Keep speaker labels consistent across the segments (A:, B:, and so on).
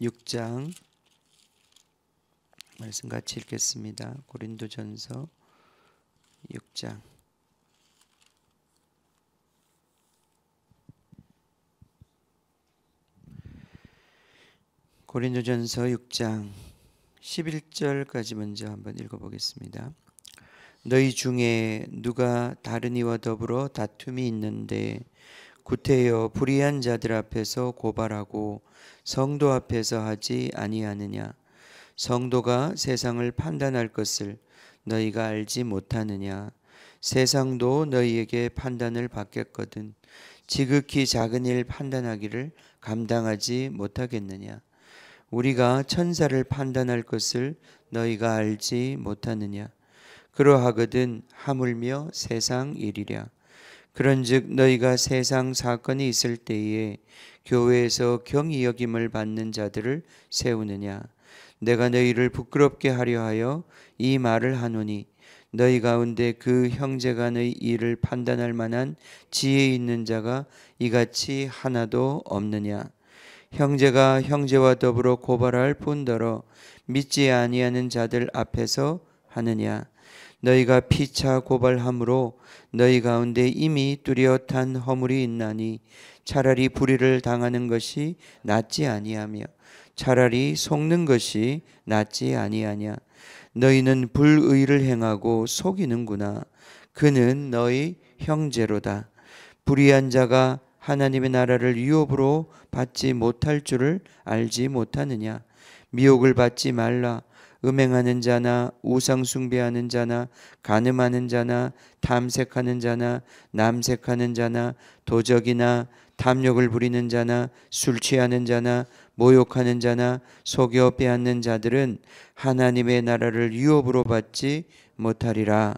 A: 6장 말씀 같이 읽겠습니다. 고린도전서 6장 고린도전서 6장 11절까지 먼저 한번 읽어보겠습니다. 너희 중에 누가 다른 이와 더불어 다툼이 있는데 구태여 불의한 자들 앞에서 고발하고 성도 앞에서 하지 아니하느냐? 성도가 세상을 판단할 것을 너희가 알지 못하느냐? 세상도 너희에게 판단을 받겠거든 지극히 작은 일 판단하기를 감당하지 못하겠느냐? 우리가 천사를 판단할 것을 너희가 알지 못하느냐? 그러하거든 하물며 세상 일이랴. 그런즉 너희가 세상 사건이 있을 때에 교회에서 경히 여김을 받는 자들을 세우느냐? 내가 너희를 부끄럽게 하려 하여 이 말을 하노니 너희 가운데 그 형제간의 일을 판단할 만한 지혜 있는 자가 이같이 하나도 없느냐? 형제가 형제와 더불어 고발할 뿐더러 믿지 아니하는 자들 앞에서 하느냐? 너희가 피차 고발함으로 너희 가운데 이미 뚜렷한 허물이 있나니 차라리 불의를 당하는 것이 낫지 아니하며 차라리 속는 것이 낫지 아니하냐? 너희는 불의를 행하고 속이는구나. 그는 너희 형제로다. 불의한 자가 하나님의 나라를 유업으로 받지 못할 줄을 알지 못하느냐? 미혹을 받지 말라. 음행하는 자나 우상 숭배하는 자나 간음하는 자나 탐색하는 자나 남색하는 자나 도적이나 탐욕을 부리는 자나 술 취하는 자나 모욕하는 자나 속여 빼앗는 자들은 하나님의 나라를 유업으로 받지 못하리라.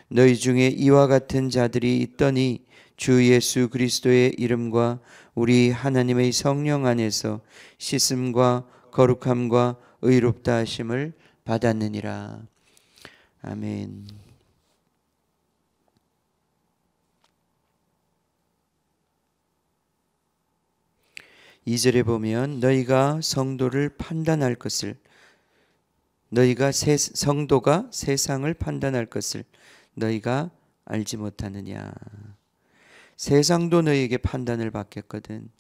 A: 너희 중에 이와 같은 자들이 있더니 주 예수 그리스도의 이름과 우리 하나님의 성령 안에서 씻음과 거룩함과 의롭다 하심을 받았느니라. 아멘. 이절에 보면 너희가 성도를 판단할 것을 성도가 세상을 판단할 것을 너희가 알지 못하느냐? 세상도 너희에게 판단을 받겠거든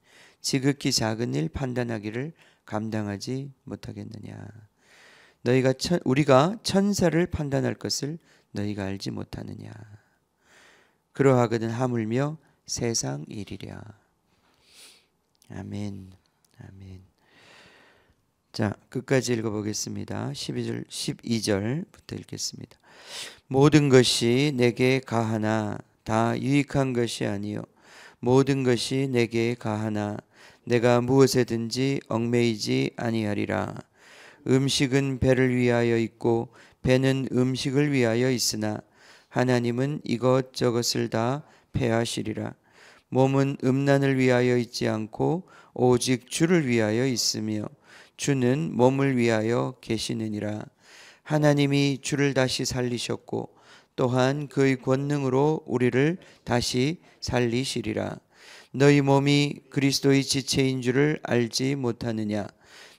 A: 지극히 작은 일 판단하기를 감당하지 못하겠느냐? 우리가 천사를 판단할 것을 너희가 알지 못하느냐? 그러하거든 하물며 세상 일이랴. 아멘. 아멘. 자, 끝까지 읽어보겠습니다. 12절부터 읽겠습니다. 모든 것이 내게 가하나 다 유익한 것이 아니요 모든 것이 내게 가하나 내가 무엇에든지 얽매이지 아니하리라. 음식은 배를 위하여 있고 배는 음식을 위하여 있으나 하나님은 이것저것을 다 폐하시리라. 몸은 음란을 위하여 있지 않고 오직 주를 위하여 있으며 주는 몸을 위하여 계시느니라. 하나님이 주를 다시 살리셨고 또한 그의 권능으로 우리를 다시 살리시리라. 너희 몸이 그리스도의 지체인 줄을 알지 못하느냐?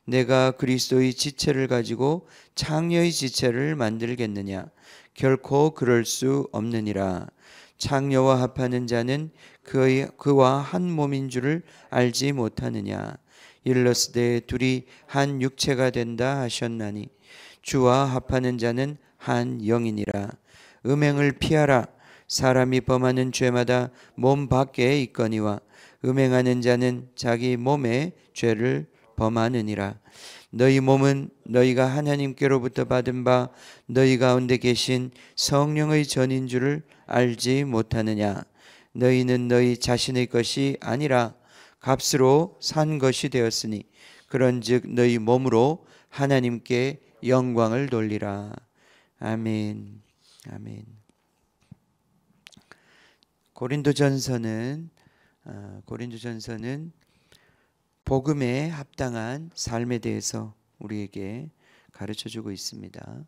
A: 내가 그리스도의 지체를 가지고 창녀의 지체를 만들겠느냐? 결코 그럴 수 없느니라. 창녀와 합하는 자는 그와 한 몸인 줄을 알지 못하느냐? 일러스되 둘이 한 육체가 된다 하셨나니 주와 합하는 자는 한 영이니라. 음행을 피하라. 사람이 범하는 죄마다 몸 밖에 있거니와 음행하는 자는 자기 몸의 죄를 범하느니라. 너희 몸은 너희가 하나님께로부터 받은 바 너희 가운데 계신 성령의 전인 줄을 알지 못하느냐? 너희는 너희 자신의 것이 아니라 값으로 산 것이 되었으니 그런즉 너희 몸으로 하나님께 영광을 돌리라. 아멘. 아멘. 고린도전서는 복음에 합당한 삶에 대해서 우리에게 가르쳐주고 있습니다.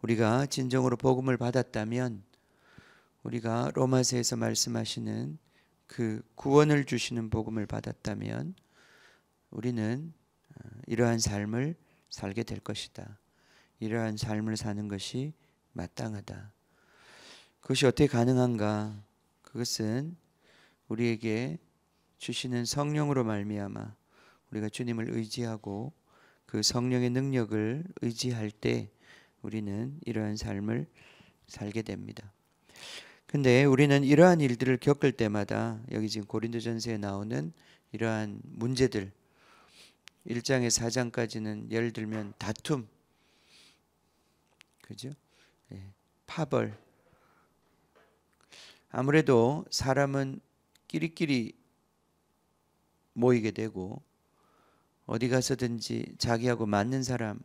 A: 우리가 진정으로 복음을 받았다면 우리가 로마서에서 말씀하시는 그 구원을 주시는 복음을 받았다면 우리는 이러한 삶을 살게 될 것이다. 이러한 삶을 사는 것이 마땅하다. 그것이 어떻게 가능한가? 그것은 우리에게 주시는 성령으로 말미암아 우리가 주님을 의지하고 그 성령의 능력을 의지할 때 우리는 이러한 삶을 살게 됩니다. 근데 우리는 이러한 일들을 겪을 때마다 여기 지금 고린도전서에 나오는 이러한 문제들 1장에서 4장까지는 예를 들면 다툼, 그죠? 파벌. 아무래도 사람은 끼리끼리 모이게 되고 어디 가서든지 자기하고 맞는 사람,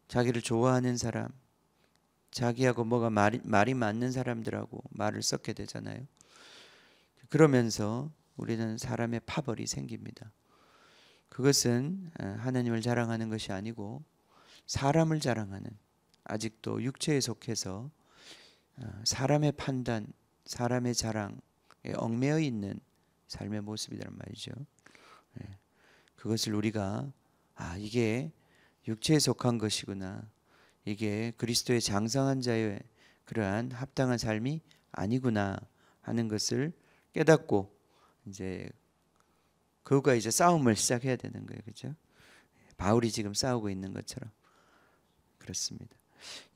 A: 자기를 좋아하는 사람, 자기하고 뭐가 말이 맞는 사람들하고 말을 섞게 되잖아요. 그러면서 우리는 사람의 파벌이 생깁니다. 그것은 하나님을 자랑하는 것이 아니고 사람을 자랑하는, 아직도 육체에 속해서 사람의 판단, 사람의 자랑에 얽매여 있는 삶의 모습이란 말이죠. 그것을 우리가 이게 육체에 속한 것이구나, 이게 그리스도의 장성한 자의 그러한 합당한 삶이 아니구나 하는 것을 깨닫고 이제 그것과 이제 싸움을 시작해야 되는 거예요. 그렇죠? 바울이 지금 싸우고 있는 것처럼 그렇습니다.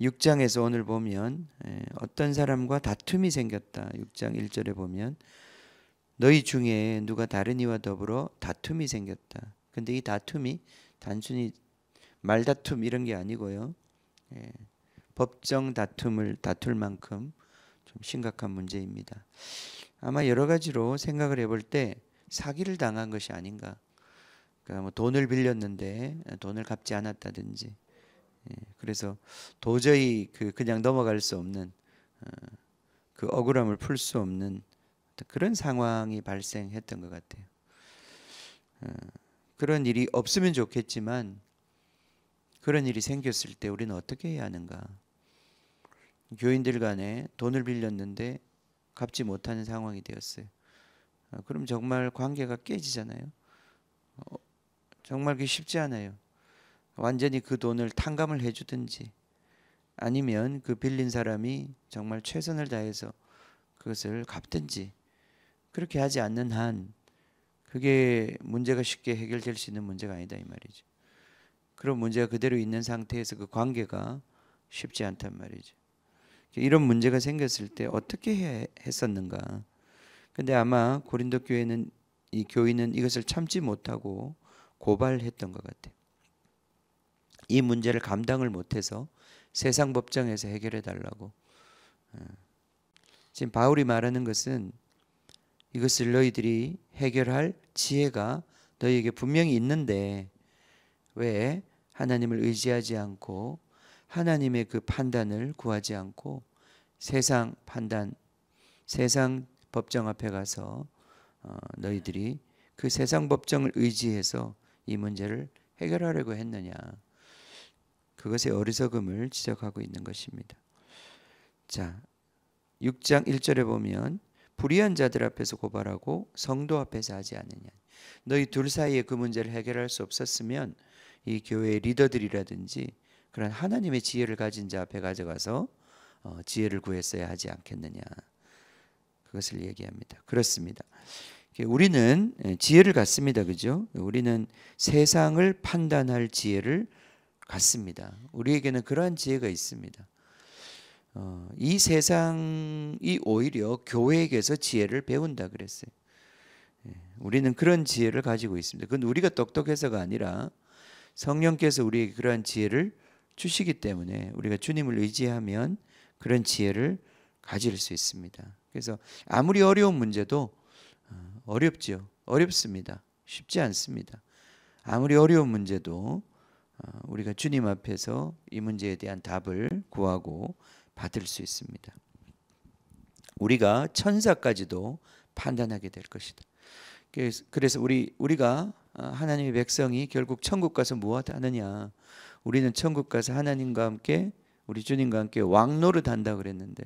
A: 6장에서 오늘 보면 어떤 사람과 다툼이 생겼다. 6장 1절에 보면 너희 중에 누가 다른 이와 더불어 다툼이 생겼다. 근데 이 다툼이 단순히 말다툼 이런 게 아니고요. 법정 다툼을 다툴 만큼 좀 심각한 문제입니다. 아마 여러 가지로 생각을 해볼 때 사기를 당한 것이 아닌가. 그러니까 뭐 돈을 빌렸는데 돈을 갚지 않았다든지, 그래서 도저히 그냥 넘어갈 수 없는 그 억울함을 풀 수 없는 그런 상황이 발생했던 것 같아요. 그런 일이 없으면 좋겠지만 그런 일이 생겼을 때 우리는 어떻게 해야 하는가? 교인들 간에 돈을 빌렸는데 갚지 못하는 상황이 되었어요. 그럼 정말 관계가 깨지잖아요. 정말 그게 쉽지 않아요. 완전히 그 돈을 탕감을 해주든지 아니면 그 빌린 사람이 정말 최선을 다해서 그것을 갚든지, 그렇게 하지 않는 한 그게 문제가 쉽게 해결될 수 있는 문제가 아니다 이 말이죠. 그런 문제가 그대로 있는 상태에서 그 관계가 쉽지 않단 말이죠. 이런 문제가 생겼을 때 어떻게 했었는가? 근데 아마 고린도 교회는, 이 교인은 이것을 참지 못하고 고발했던 것 같아요. 이 문제를 감당을 못해서 세상 법정에서 해결해 달라고. 지금 바울이 말하는 것은 이것을 너희들이 해결할 지혜가 너희에게 분명히 있는데 왜 하나님을 의지하지 않고 하나님의 그 판단을 구하지 않고 세상 판단, 세상 법정 앞에 가서 너희들이 그 세상 법정을 의지해서 이 문제를 해결하려고 했느냐. 그것의 어리석음을 지적하고 있는 것입니다. 자, 6장 1절에 보면 불의한 자들 앞에서 고발하고 성도 앞에서 하지 않느냐. 너희 둘 사이에 그 문제를 해결할 수 없었으면 이 교회의 리더들이라든지 그런 하나님의 지혜를 가진 자 앞에 가져가서 지혜를 구했어야 하지 않겠느냐. 그것을 얘기합니다. 그렇습니다. 우리는 지혜를 갖습니다. 그죠? 우리는 세상을 판단할 지혜를 갖습니다. 우리에게는 그러한 지혜가 있습니다. 이 세상이 오히려 교회에게서 지혜를 배운다 그랬어요. 우리는 그런 지혜를 가지고 있습니다. 그건 우리가 똑똑해서가 아니라 성령께서 우리에게 그러한 지혜를 주시기 때문에 우리가 주님을 의지하면 그런 지혜를 가질 수 있습니다. 그래서 아무리 어려운 문제도 어렵죠. 어렵습니다. 쉽지 않습니다. 아무리 어려운 문제도 우리가 주님 앞에서 이 문제에 대한 답을 구하고 받을 수 있습니다. 우리가 천사까지도 판단하게 될 것이다. 그래서 우리가 하나님의 백성이 결국 천국 가서 무엇 하느냐? 우리는 천국 가서 하나님과 함께 우리 주님과 함께 왕노릇 한다 그랬는데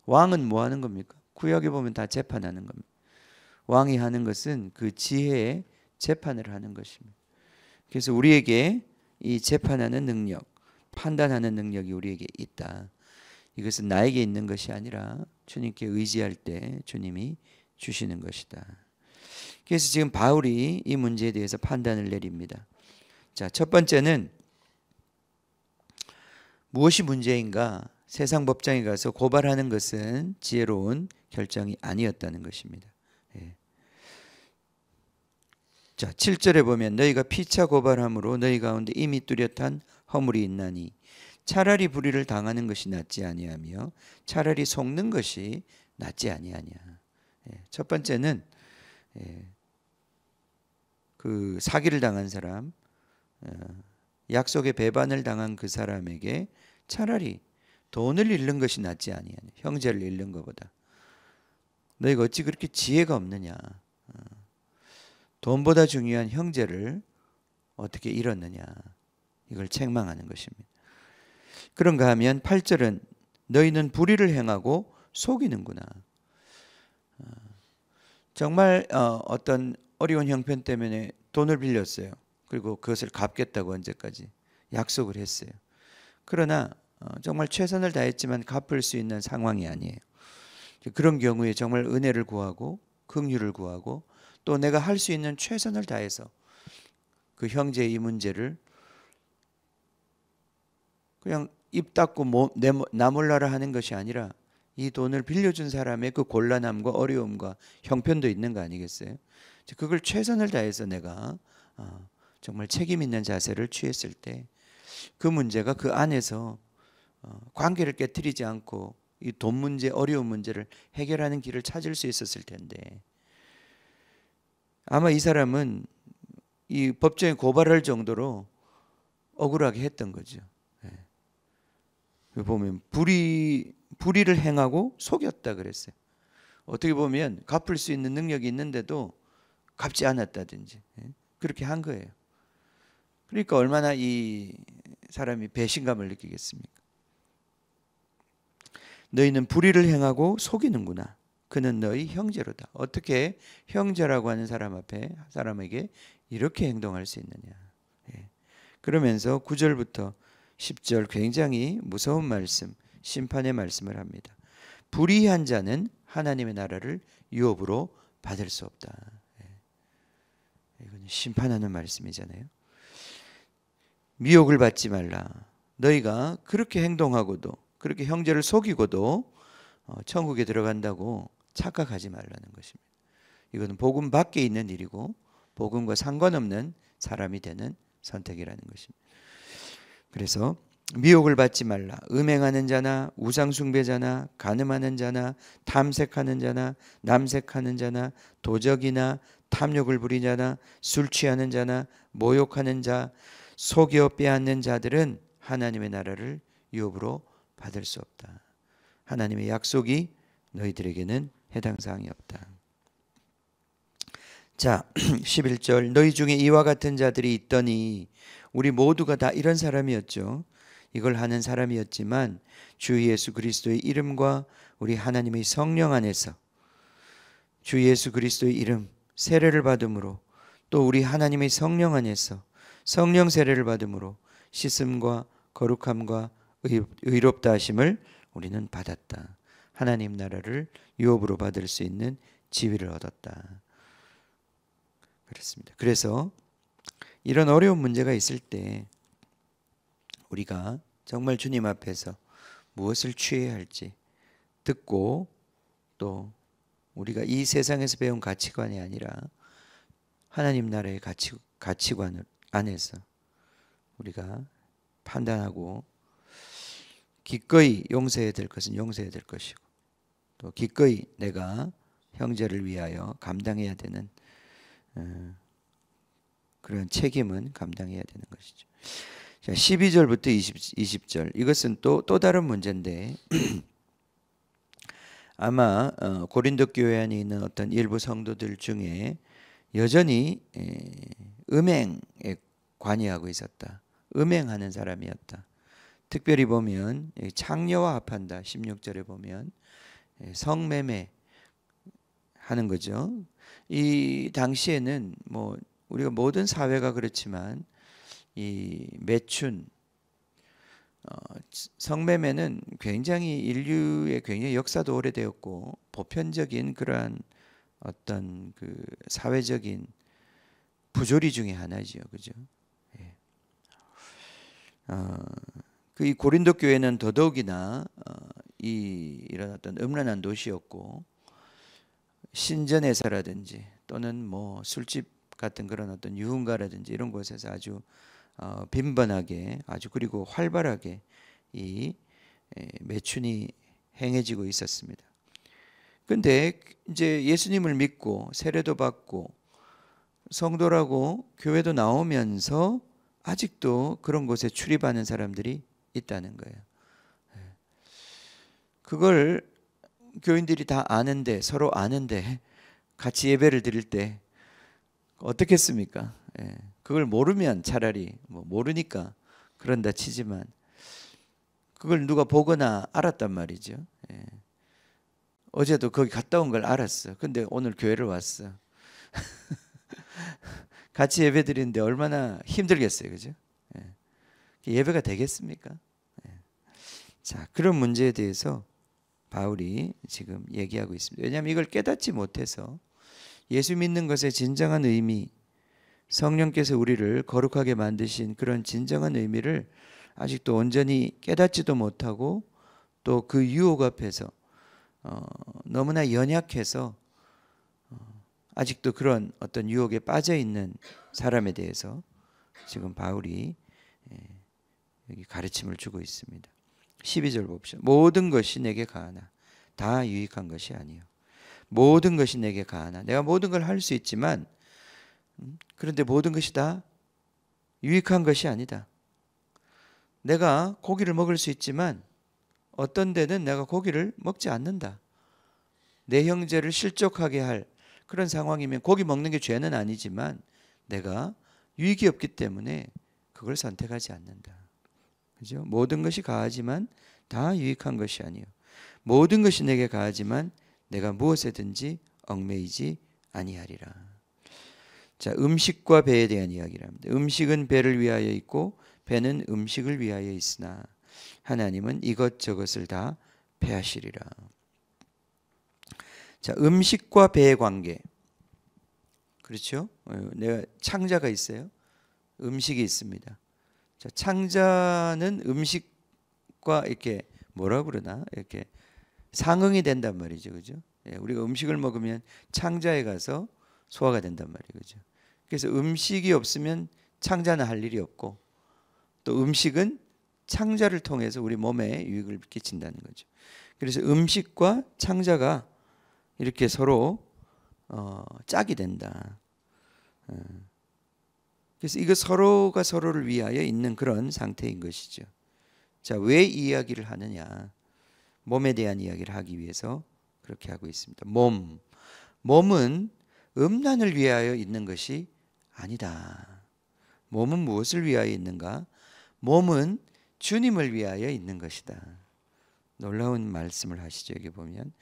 A: 왕은 뭐 하는 겁니까? 구약에 보면 다 재판하는 겁니다. 왕이 하는 것은 그 지혜의 재판을 하는 것입니다. 그래서 우리에게 이 재판하는 능력, 판단하는 능력이 우리에게 있다. 이것은 나에게 있는 것이 아니라 주님께 의지할 때 주님이 주시는 것이다. 그래서 지금 바울이 이 문제에 대해서 판단을 내립니다. 자, 첫 번째는 무엇이 문제인가? 세상 법정에 가서 고발하는 것은 지혜로운 결정이 아니었다는 것입니다. 예. 자, 7절에 보면 너희가 피차 고발함으로 너희 가운데 이미 뚜렷한 허물이 있나니 차라리 불의를 당하는 것이 낫지 아니하며 차라리 속는 것이 낫지 아니하냐. 예. 첫 번째는 그 사기를 당한 사람, 약속의 배반을 당한 그 사람에게 차라리 돈을 잃는 것이 낫지 아니하냐. 형제를 잃는 것보다. 너희가 어찌 그렇게 지혜가 없느냐. 돈보다 중요한 형제를 어떻게 잃었느냐. 이걸 책망하는 것입니다. 그런가 하면 8절은 너희는 불의를 행하고 속이는구나. 정말 어떤 어려운 형편 때문에 돈을 빌렸어요. 그리고 그것을 갚겠다고 언제까지 약속을 했어요. 그러나 정말 최선을 다했지만 갚을 수 있는 상황이 아니에요. 그런 경우에 정말 은혜를 구하고 긍휼을 구하고 또 내가 할 수 있는 최선을 다해서 그 형제의 이 문제를 그냥 입 닫고 나 몰라라 하는 것이 아니라 이 돈을 빌려준 사람의 그 곤란함과 어려움과 형편도 있는 거 아니겠어요? 그걸 최선을 다해서 내가 정말 책임 있는 자세를 취했을 때 그 문제가 그 안에서 관계를 깨뜨리지 않고 이 돈 문제, 어려운 문제를 해결하는 길을 찾을 수 있었을 텐데 아마 이 사람은 이 법정에 고발할 정도로 억울하게 했던 거죠. 보면 불의를 행하고 속였다 그랬어요. 어떻게 보면 갚을 수 있는 능력이 있는데도 갚지 않았다든지 그렇게 한 거예요. 그러니까 얼마나 이 사람이 배신감을 느끼겠습니까? 너희는 불의를 행하고 속이는구나. 그는 너희 형제로다. 어떻게 형제라고 하는 사람 앞에 사람에게 이렇게 행동할 수 있느냐. 그러면서 9절부터 10절 굉장히 무서운 말씀, 심판의 말씀을 합니다. 불의한 자는 하나님의 나라를 유업으로 받을 수 없다. 이건 심판하는 말씀이잖아요. 미혹을 받지 말라. 너희가 그렇게 행동하고도 그렇게 형제를 속이고도 천국에 들어간다고 착각하지 말라는 것입니다. 이것은 복음 밖에 있는 일이고 복음과 상관없는 사람이 되는 선택이라는 것입니다. 그래서 미혹을 받지 말라. 음행하는 자나 우상숭배자나 간음하는 자나 탐색하는 자나 남색하는 자나 도적이나 탐욕을 부리는 자나 술 취하는 자나 모욕하는 자 속여 빼앗는 자들은 하나님의 나라를 유업으로 받을 수 없다. 하나님의 약속이 너희들에게는 해당 사항이 없다. 자, 11절 너희 중에 이와 같은 자들이 있더니 우리 모두가 다 이런 사람이었죠. 이걸 하는 사람이었지만 주 예수 그리스도의 이름과 우리 하나님의 성령 안에서 주 예수 그리스도의 이름 세례를 받음으로 또 우리 하나님의 성령 안에서 성령 세례를 받음으로 씻음과 거룩함과 의롭다 하심을 우리는 받았다. 하나님 나라를 유업으로 받을 수 있는 지위를 얻었다. 그렇습니다. 그래서 이런 어려운 문제가 있을 때 우리가 정말 주님 앞에서 무엇을 취해야 할지 듣고 또 우리가 이 세상에서 배운 가치관이 아니라 하나님 나라의 가치관 안에서 우리가 판단하고 기꺼이 용서해야 될 것은 용서해야 될 것이고 또 기꺼이 내가 형제를 위하여 감당해야 되는 그런 책임은 감당해야 되는 것이죠. 자, 12절부터 20절 이것은 또 다른 문제인데 아마 고린도 교회 안에 있는 어떤 일부 성도들 중에 여전히 음행에 관여하고 있었다. 음행하는 사람이었다. 특별히 보면 창녀와 합한다. 16절에 보면 성매매 하는 거죠. 이 당시에는 뭐 우리가 모든 사회가 그렇지만 이 매춘, 성매매는 굉장히 인류의 굉장히 역사도 오래되었고 보편적인 그러한 어떤 그 사회적인 부조리 중에 하나죠, 그죠? 예. 그 이 고린도 교회는 더더욱이나 이런 어떤 음란한 도시였고 신전에서라든지 또는 뭐 술집 같은 그런 어떤 유흥가라든지 이런 곳에서 아주 빈번하게 아주 그리고 활발하게 이 매춘이 행해지고 있었습니다. 근데 이제 예수님을 믿고 세례도 받고 성도라고 교회도 나오면서 아직도 그런 곳에 출입하는 사람들이 있다는 거예요. 그걸 교인들이 다 아는데, 서로 아는데 같이 예배를 드릴 때 어떻겠습니까? 그걸 모르면 차라리 뭐 모르니까 그런다 치지만 그걸 누가 보거나 알았단 말이죠. 어제도 거기 갔다 온 걸 알았어. 근데 오늘 교회를 왔어. 같이 예배 드리는데 얼마나 힘들겠어요, 그죠? 예배가 되겠습니까? 자, 그런 문제에 대해서 바울이 지금 얘기하고 있습니다. 왜냐하면 이걸 깨닫지 못해서 예수 믿는 것의 진정한 의미, 성령께서 우리를 거룩하게 만드신 그런 진정한 의미를 아직도 온전히 깨닫지도 못하고 또 그 유혹 앞에서 너무나 연약해서 아직도 그런 어떤 유혹에 빠져 있는 사람에 대해서 지금 바울이 여기 가르침을 주고 있습니다. 12절 봅시다. 모든 것이 내게 가하나 다 유익한 것이 아니요. 모든 것이 내게 가하나 내가 모든 걸 할 수 있지만 그런데 모든 것이 다 유익한 것이 아니다. 내가 고기를 먹을 수 있지만 어떤 데는 내가 고기를 먹지 않는다. 내 형제를 실족하게 할 그런 상황이면 고기 먹는 게 죄는 아니지만 내가 유익이 없기 때문에 그걸 선택하지 않는다. 그죠? 모든 것이 가하지만 다 유익한 것이 아니요. 모든 것이 내게 가하지만 내가 무엇에든지 얽매이지 아니하리라. 자, 음식과 배에 대한 이야기랍니다. 음식은 배를 위하여 있고 배는 음식을 위하여 있으나 하나님은 이것저것을 다 패하시리라. 자, 음식과 배의 관계. 그렇죠? 내가 창자가 있어요. 음식이 있습니다. 자, 창자는 음식과 이렇게 뭐라 그러나 이렇게 상응이 된단 말이죠, 그죠? 우리가 음식을 먹으면 창자에 가서 소화가 된단 말이에요, 그죠? 그래서 음식이 없으면 창자는 할 일이 없고 또 음식은 창자를 통해서 우리 몸에 유익을 끼친다는 거죠. 그래서 음식과 창자가 이렇게 서로 짝이 된다. 그래서 이거 서로가 서로를 위하여 있는 그런 상태인 것이죠. 자, 왜 이 이야기를 하느냐? 몸에 대한 이야기를 하기 위해서 그렇게 하고 있습니다. 몸은 음란을 위하여 있는 것이 아니다. 몸은 무엇을 위하여 있는가? 몸은 주님을 위하여 있는 것이다. 놀라운 말씀을 하시죠. 여기 보면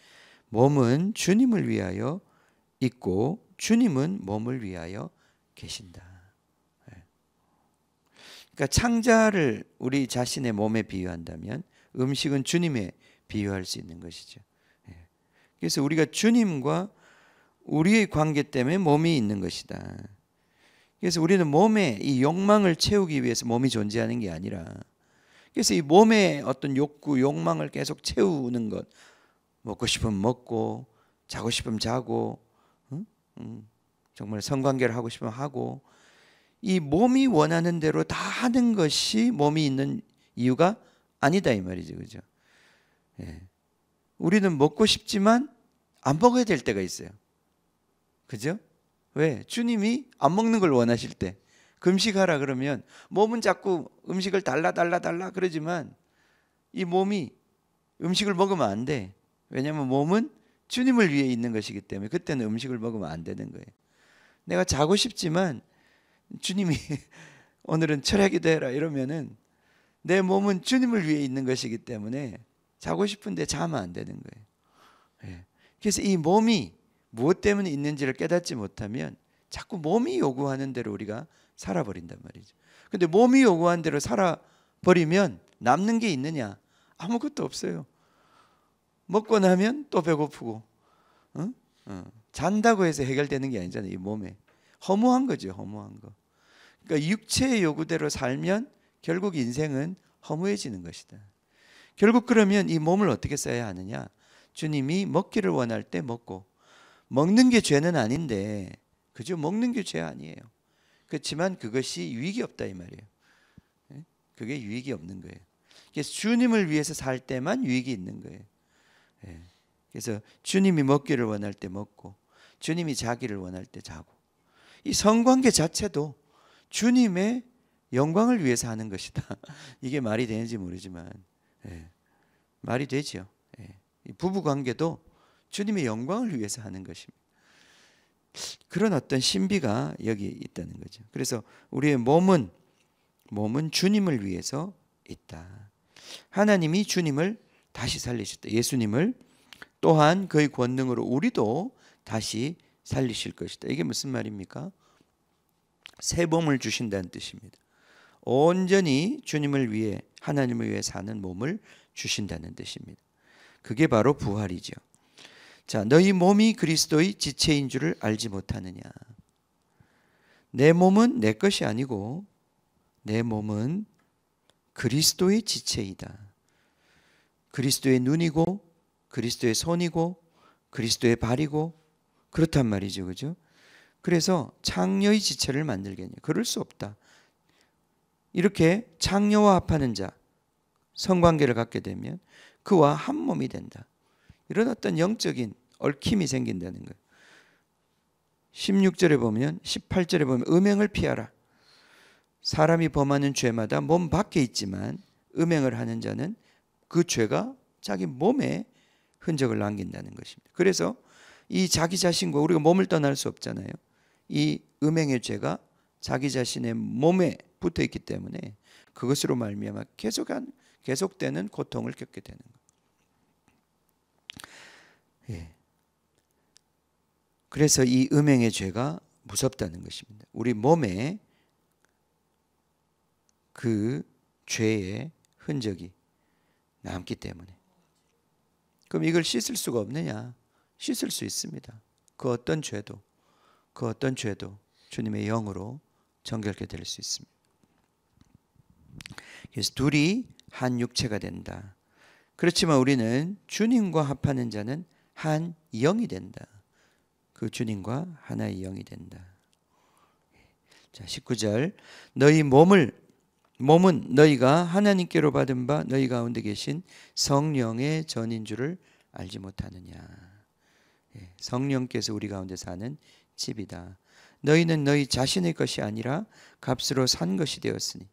A: 몸은 주님을 위하여 있고 주님은 몸을 위하여 계신다. 그러니까 창자를 우리 자신의 몸에 비유한다면 음식은 주님에 비유할 수 있는 것이죠. 그래서 우리가 주님과 우리의 관계 때문에 몸이 있는 것이다. 그래서 우리는 몸에 이 욕망을 채우기 위해서 몸이 존재하는 게 아니라 그래서 이 몸의 어떤 욕구, 욕망을 계속 채우는 것, 먹고 싶으면 먹고 자고 싶으면 자고 정말 성관계를 하고 싶으면 하고 이 몸이 원하는 대로 다 하는 것이 몸이 있는 이유가 아니다 이 말이죠, 그죠? 우리는 먹고 싶지만 안 먹어야 될 때가 있어요, 그죠? 왜? 주님이 안 먹는 걸 원하실 때 금식하라 그러면 몸은 자꾸 음식을 달라 그러지만 이 몸이 음식을 먹으면 안 돼. 왜냐하면 몸은 주님을 위해 있는 것이기 때문에 그때는 음식을 먹으면 안 되는 거예요. 내가 자고 싶지만 주님이 오늘은 철야기도 해라 이러면은 내 몸은 주님을 위해 있는 것이기 때문에 자고 싶은데 자면 안 되는 거예요. 그래서 이 몸이 무엇 때문에 있는지를 깨닫지 못하면 자꾸 몸이 요구하는 대로 우리가 살아버린단 말이죠. 근데 몸이 요구하는 대로 살아버리면 남는 게 있느냐? 아무것도 없어요. 먹고 나면 또 배고프고, 잔다고 해서 해결되는 게 아니잖아요. 이 몸에 허무한 거죠. 허무한 거. 그러니까 육체의 요구대로 살면 결국 인생은 허무해지는 것이다. 결국 그러면 이 몸을 어떻게 써야 하느냐? 주님이 먹기를 원할 때 먹고, 먹는 게 죄는 아닌데, 그죠? 먹는 게 죄 아니에요. 그렇지만 그것이 유익이 없다 이 말이에요. 그게 유익이 없는 거예요. 그래서 주님을 위해서 살 때만 유익이 있는 거예요. 그래서 주님이 먹기를 원할 때 먹고, 주님이 자기를 원할 때 자고, 이 성관계 자체도 주님의 영광을 위해서 하는 것이다. 이게 말이 되는지 모르지만 말이 되죠. 부부 관계도 주님의 영광을 위해서 하는 것입니다. 그런 어떤 신비가 여기 있다는 거죠. 그래서 우리의 몸은 주님을 위해서 있다. 하나님이 주님을 다시 살리셨다. 예수님을 또한 그의 권능으로 우리도 다시 살리실 것이다. 이게 무슨 말입니까? 새 몸을 주신다는 뜻입니다. 온전히 주님을 위해, 하나님을 위해 사는 몸을 주신다는 뜻입니다. 그게 바로 부활이죠. 자, 너희 몸이 그리스도의 지체인 줄을 알지 못하느냐? 내 몸은 내 것이 아니고 내 몸은 그리스도의 지체이다. 그리스도의 눈이고 그리스도의 손이고 그리스도의 발이고 그렇단 말이죠. 그죠? 그래서 창녀의 지체를 만들겠냐? 그럴 수 없다. 이렇게 창녀와 합하는 자, 성관계를 갖게 되면 그와 한 몸이 된다. 이런 어떤 영적인 얽힘이 생긴다는 거예요. 16절에 보면, 18절에 보면 음행을 피하라. 사람이 범하는 죄마다 몸 밖에 있지만 음행을 하는 자는 그 죄가 자기 몸에 흔적을 남긴다는 것입니다. 그래서 이 자기 자신과 우리가 몸을 떠날 수 없잖아요. 이 음행의 죄가 자기 자신의 몸에 붙어 있기 때문에 그것으로 말미암아 계속되는 고통을 겪게 되는 거예요. 그래서 이 음행의 죄가 무섭다는 것입니다. 우리 몸에 그 죄의 흔적이 남기 때문에. 그럼 이걸 씻을 수가 없느냐? 씻을 수 있습니다. 그 어떤 죄도 주님의 영으로 정결케 될 수 있습니다. 그래서 둘이 한 육체가 된다. 그렇지만 우리는 주님과 합하는 자는 한 영이 된다. 그 주님과 하나의 영이 된다. 자, 19절. 너희 몸은 너희가 하나님께로 받은 바 너희 가운데 계신 성령의 전인 줄을 알지 못하느냐. 성령께서 우리 가운데 사는 집이다. 너희는 너희 자신의 것이 아니라 값으로 산 것이 되었으니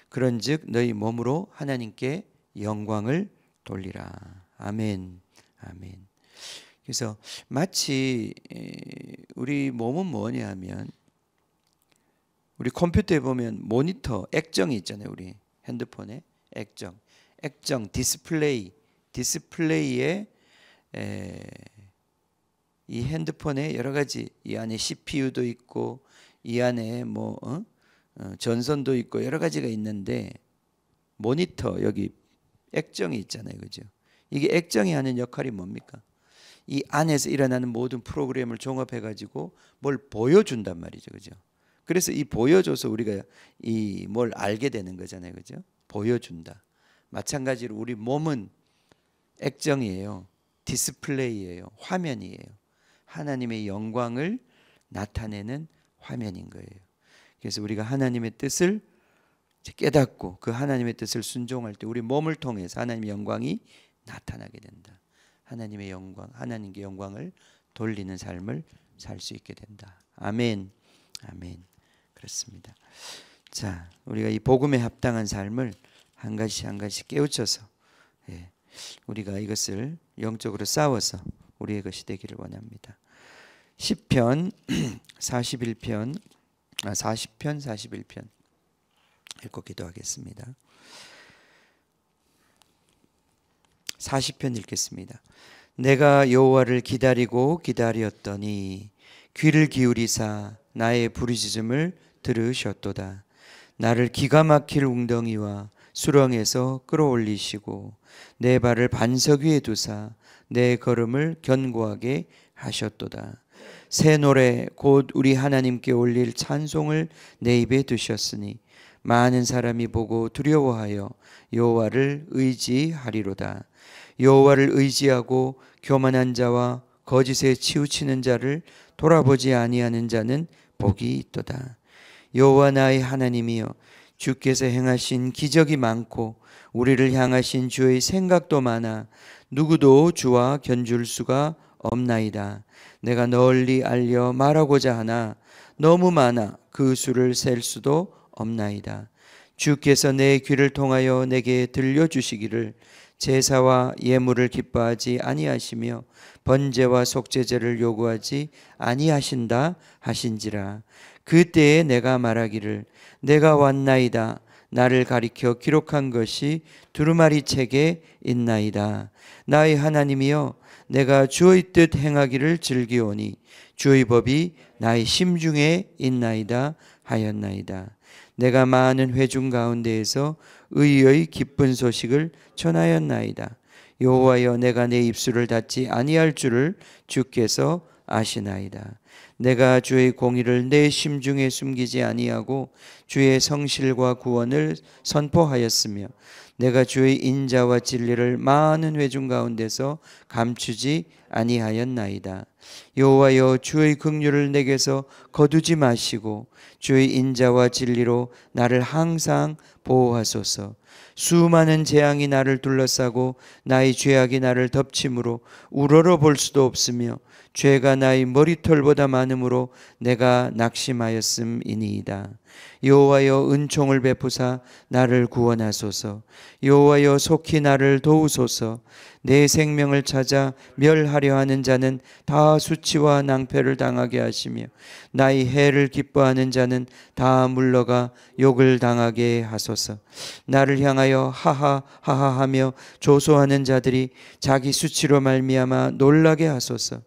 A: 그런즉 너희 몸으로 하나님께 영광을 돌리라. 아멘. 아멘. 그래서 마치 우리 몸은 뭐냐 하면, 우리 컴퓨터에 보면 모니터, 액정이 있잖아요. 우리 핸드폰에 액정 디스플레이에 이 핸드폰에 여러 가지, 이 안에 CPU도 있고 이 안에 전선도 있고 여러 가지가 있는데, 모니터 여기 액정이 있잖아요. 그죠? 이게 액정이 하는 역할이 뭡니까? 이 안에서 일어나는 모든 프로그램을 종합해 가지고 뭘 보여준단 말이죠. 그죠? 그래서 이 보여줘서 우리가 이 뭘 알게 되는 거잖아요. 그죠? 보여준다. 마찬가지로 우리 몸은 액정이에요. 디스플레이예요. 화면이에요. 하나님의 영광을 나타내는 화면인 거예요. 그래서 우리가 하나님의 뜻을 깨닫고 그 하나님의 뜻을 순종할 때 우리 몸을 통해서 하나님의 영광이 나타나게 된다. 하나님의 영광, 하나님께 영광을 돌리는 삶을 살 수 있게 된다. 아멘. 아멘. 그렇습니다. 자, 우리가 이 복음에 합당한 삶을 한 가지 한 가지 깨우쳐서 우리가 이것을 영적으로 싸워서 우리의 것이 되기를 원합니다. 시편 40편 41편 읽고 기도하겠습니다. 40편 읽겠습니다. 내가 여호와를 기다리고 기다렸더니 귀를 기울이사 나의 부르짖음을 들으셨도다. 나를 기가 막힐 웅덩이와 수렁에서 끌어올리시고 내 발을 반석 위에 두사 내 걸음을 견고하게 하셨도다. 새 노래 곧 우리 하나님께 올릴 찬송을 내 입에 두셨으니 많은 사람이 보고 두려워하여 여호와를 의지하리로다. 여호와를 의지하고 교만한 자와 거짓에 치우치는 자를 돌아보지 아니하는 자는 복이 있도다. 여호와 나의 하나님이여, 주께서 행하신 기적이 많고 우리를 향하신 주의 생각도 많아 누구도 주와 견줄 수가 없나이다. 내가 널리 알려 말하고자 하나 너무 많아 그 수를 셀 수도 없나이다. 주께서 내 귀를 통하여 내게 들려주시기를 제사와 예물을 기뻐하지 아니하시며 번제와 속죄제를 요구하지 아니하신다 하신지라. 그때에 내가 말하기를 내가 왔나이다. 나를 가리켜 기록한 것이 두루마리 책에 있나이다. 나의 하나님이여, 내가 주의 뜻 행하기를 즐기오니 주의 법이 나의 심중에 있나이다 하였나이다. 내가 많은 회중 가운데에서 의의 기쁜 소식을 전하였나이다. 여호와여, 내가 내 입술을 닫지 아니할 줄을 주께서 아시나이다. 내가 주의 공의를 내 심중에 숨기지 아니하고 주의 성실과 구원을 선포하였으며 내가 주의 인자와 진리를 많은 회중 가운데서 감추지 아니하였나이다. 여호와여, 주의 긍휼을 내게서 거두지 마시고 주의 인자와 진리로 나를 항상 보호하소서. 수많은 재앙이 나를 둘러싸고 나의 죄악이 나를 덮침으로 우러러 볼 수도 없으며 죄가 나의 머리털보다 많음으로 내가 낙심하였음이니이다. 여호와여, 은총을 베푸사 나를 구원하소서. 여호와여, 속히 나를 도우소서. 내 생명을 찾아 멸하려 하는 자는 다 수치와 낭패를 당하게 하시며 나의 해를 기뻐하는 자는 다 물러가 욕을 당하게 하소서. 나를 향하여 하하하하 하며 조소하는 자들이 자기 수치로 말미암아 놀라게 하소서.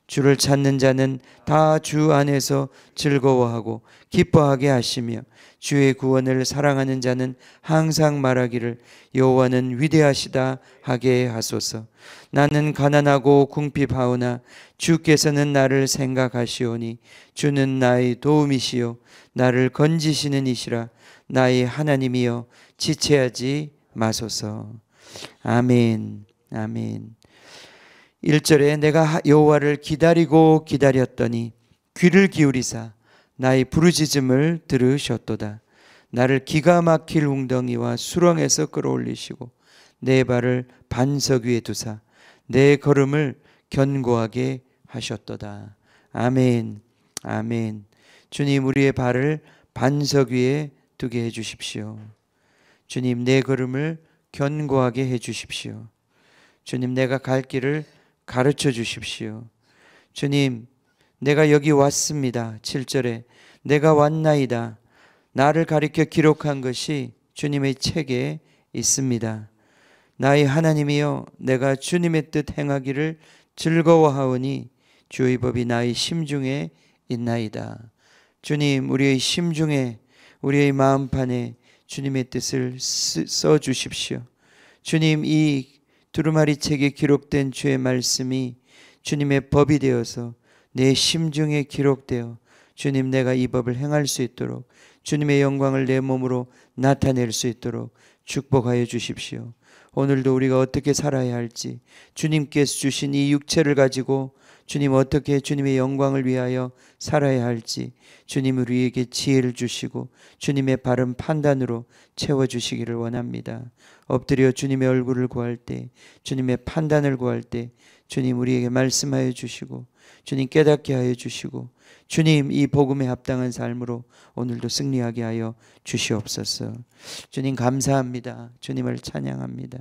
A: 주를 찾는 자는 다 주 안에서 즐거워하고 기뻐하게 하시며 주의 구원을 사랑하는 자는 항상 말하기를 여호와는 위대하시다 하게 하소서. 나는 가난하고 궁핍하오나 주께서는 나를 생각하시오니 주는 나의 도움이시요 나를 건지시는 이시라. 나의 하나님이여, 지체하지 마소서. 아멘. 아멘. 1절에 내가 여호와를 기다리고 기다렸더니 귀를 기울이사 나의 부르짖음을 들으셨도다. 나를 기가 막힐 웅덩이와 수렁에서 끌어올리시고 내 발을 반석 위에 두사 내 걸음을 견고하게 하셨도다. 아멘. 아멘. 주님, 우리의 발을 반석 위에 두게 해 주십시오. 주님, 내 걸음을 견고하게 해 주십시오. 주님, 내가 갈 길을 가르쳐 주십시오. 주님, 내가 여기 왔습니다. 7절에 내가 왔나이다. 나를 가리켜 기록한 것이 주님의 책에 있습니다. 나의 하나님이여, 내가 주님의 뜻 행하기를 즐거워하오니 주의 법이 나의 심중에 있나이다. 주님, 우리의 심중에, 우리의 마음판에 주님의 뜻을 써 주십시오. 주님, 이 두루마리 책에 기록된 주의 말씀이 주님의 법이 되어서 내 심중에 기록되어 주님, 내가 이 법을 행할 수 있도록 주님의 영광을 내 몸으로 나타낼 수 있도록 축복하여 주십시오. 오늘도 우리가 어떻게 살아야 할지, 주님께서 주신 이 육체를 가지고 주님 어떻게 주님의 영광을 위하여 살아야 할지 주님 우리에게 지혜를 주시고 주님의 바른 판단으로 채워주시기를 원합니다. 엎드려 주님의 얼굴을 구할 때, 주님의 판단을 구할 때 주님 우리에게 말씀하여 주시고 주님 깨닫게 하여 주시고 주님 이 복음에 합당한 삶으로 오늘도 승리하게 하여 주시옵소서. 주님 감사합니다. 주님을 찬양합니다.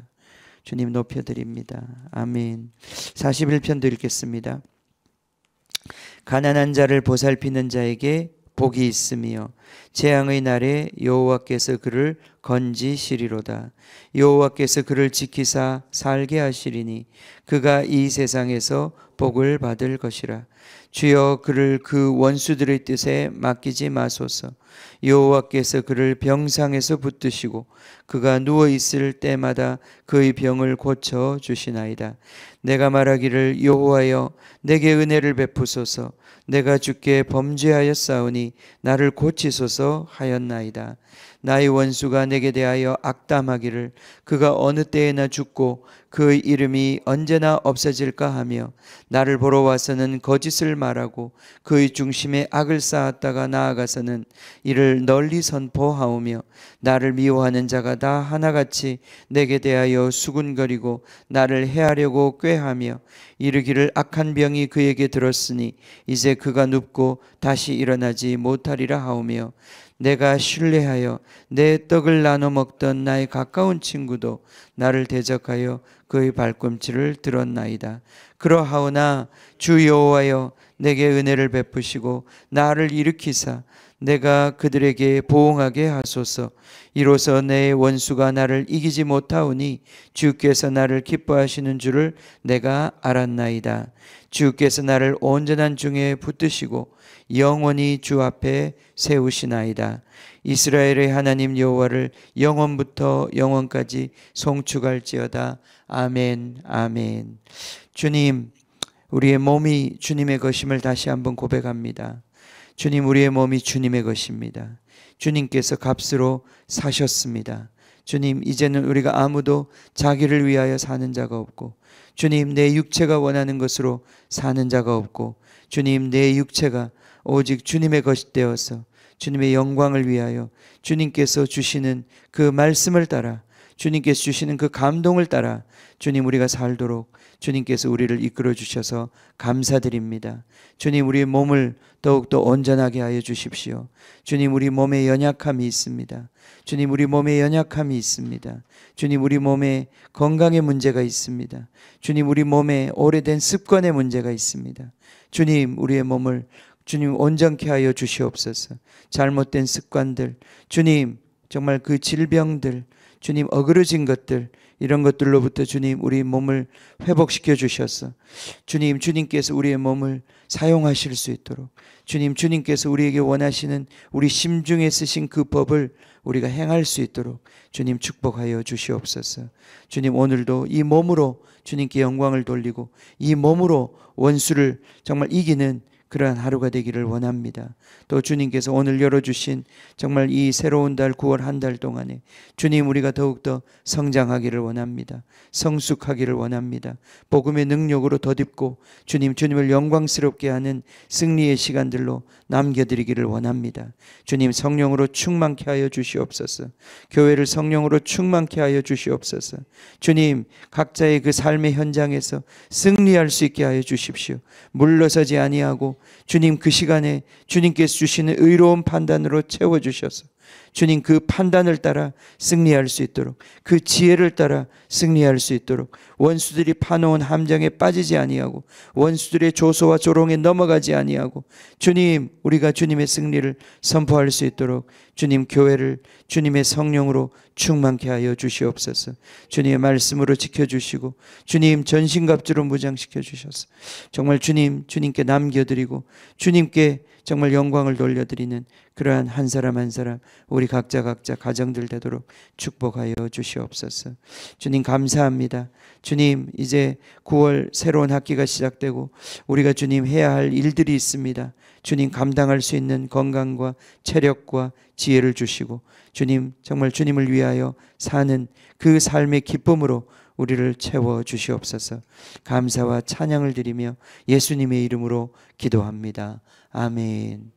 A: 주님 높여드립니다. 아멘. 41편도 읽겠습니다. 가난한 자를 보살피는 자에게 복이 있으며 재앙의 날에 여호와께서 그를 건지시리로다. 여호와께서 그를 지키사 살게 하시리니 그가 이 세상에서 복을 받을 것이라. 주여 그를 그 원수들의 뜻에 맡기지 마소서. 여호와께서 그를 병상에서 붙드시고 그가 누워 있을 때마다 그의 병을 고쳐 주시나이다. 내가 말하기를 여호와여 내게 은혜를 베푸소서. 내가 주께 범죄하였사오니 나를 고치소서 하였나이다. 나의 원수가 내게 대하여 악담하기를 그가 어느 때에나 죽고 그의 이름이 언제나 없어질까 하며 나를 보러 와서는 거짓을 말하고 그의 중심에 악을 쌓았다가 나아가서는 이를 널리 선포하오며 나를 미워하는 자가 다 하나같이 내게 대하여 수군거리고 나를 해하려고 꾀하며 이르기를 악한 병이 그에게 들었으니 이제 그가 눕고 다시 일어나지 못하리라 하오며 내가 신뢰하여 내 떡을 나눠 먹던 나의 가까운 친구도 나를 대적하여 그의 발꿈치를 들었나이다. 그러하오나 주 여호와여 내게 은혜를 베푸시고 나를 일으키사 내가 그들에게 보응하게 하소서. 이로써 내 원수가 나를 이기지 못하오니 주께서 나를 기뻐하시는 줄을 내가 알았나이다. 주께서 나를 온전한 중에 붙드시고 영원히 주 앞에 세우시나이다. 이스라엘의 하나님 여호와를 영원부터 영원까지 송축할지어다. 아멘. 아멘. 주님, 우리의 몸이 주님의 것임을 다시 한번 고백합니다. 주님, 우리의 몸이 주님의 것입니다. 주님께서 값으로 사셨습니다. 주님, 이제는 우리가 아무도 자기를 위하여 사는 자가 없고, 주님, 내 육체가 원하는 것으로 사는 자가 없고, 주님, 내 육체가 오직 주님의 것이 되어서 주님의 영광을 위하여 주님께서 주시는 그 말씀을 따라, 주님께서 주시는 그 감동을 따라 주님, 우리가 살도록 주님께서 우리를 이끌어 주셔서 감사드립니다. 주님, 우리의 몸을 더욱더 온전하게 하여 주십시오. 주님, 우리 몸에 연약함이 있습니다. 주님, 우리 몸에 연약함이 있습니다. 주님, 우리 몸에 건강의 문제가 있습니다. 주님, 우리 몸에 오래된 습관의 문제가 있습니다. 주님, 우리의 몸을 주님 온전케 하여 주시옵소서. 잘못된 습관들, 주님, 정말 그 질병들, 주님, 어그러진 것들, 이런 것들로부터 주님, 우리 몸을 회복시켜 주셔서 주님, 주님께서 우리의 몸을 사용하실 수 있도록 주님, 주님께서 우리에게 원하시는 우리 심중에 쓰신 그 법을 우리가 행할 수 있도록 주님 축복하여 주시옵소서. 주님, 오늘도 이 몸으로 주님께 영광을 돌리고 이 몸으로 원수를 정말 이기는 그러한 하루가 되기를 원합니다. 또 주님께서 오늘 열어주신 정말 이 새로운 달 9월 한 달 동안에 주님, 우리가 더욱더 성장하기를 원합니다. 성숙하기를 원합니다. 복음의 능력으로 덧입고 주님, 주님을 영광스럽게 하는 승리의 시간들로 남겨드리기를 원합니다. 주님, 성령으로 충만케 하여 주시옵소서. 교회를 성령으로 충만케 하여 주시옵소서. 주님, 각자의 그 삶의 현장에서 승리할 수 있게 하여 주십시오. 물러서지 아니하고 주님, 그 시간에 주님께서 주시는 의로운 판단으로 채워주셔서 주님, 그 판단을 따라 승리할 수 있도록, 그 지혜를 따라 승리할 수 있도록, 원수들이 파놓은 함정에 빠지지 아니하고 원수들의 조소와 조롱에 넘어가지 아니하고 주님, 우리가 주님의 승리를 선포할 수 있도록 주님, 교회를 주님의 성령으로 충만케 하여 주시옵소서. 주님의 말씀으로 지켜주시고 주님, 전신갑주로 무장시켜 주셔서 정말 주님, 주님께 남겨드리고 주님께 정말 영광을 돌려드리는 그러한 한 사람 한 사람 우리 각자 가정들 되도록 축복하여 주시옵소서. 주님, 감사합니다. 주님, 이제 9월 새로운 학기가 시작되고 우리가 주님 해야 할 일들이 있습니다. 주님, 감당할 수 있는 건강과 체력과 지혜를 주시고 주님, 정말 주님을 위하여 사는 그 삶의 기쁨으로 우리를 채워 주시옵소서. 감사와 찬양을 드리며 예수님의 이름으로 기도합니다. 아멘.